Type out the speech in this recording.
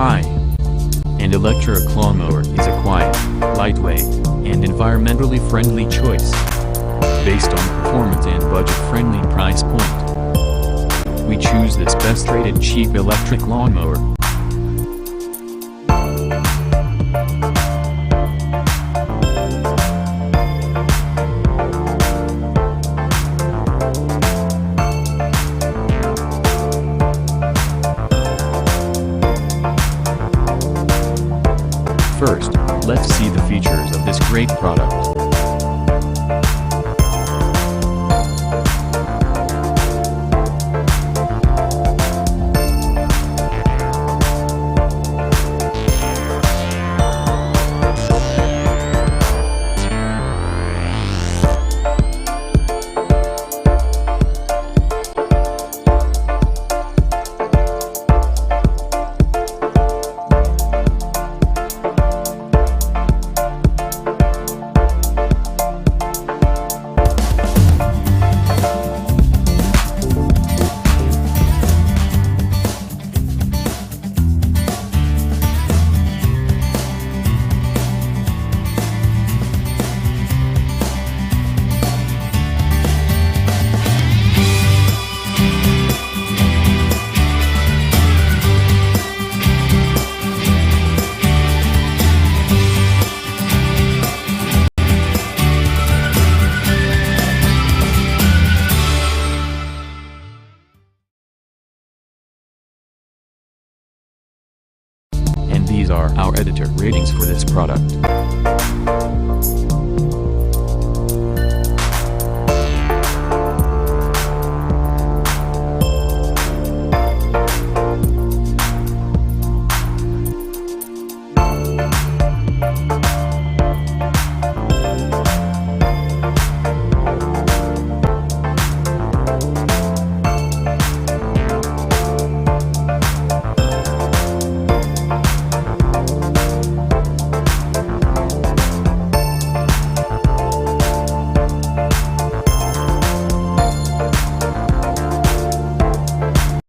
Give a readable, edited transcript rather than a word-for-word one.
Hi. An electric lawnmower is a quiet, lightweight, and environmentally friendly choice. Based on performance and budget-friendly price point, we choose this best-rated cheap electric lawnmower. First, let's see the features of this great product. And these are our editor ratings for this product.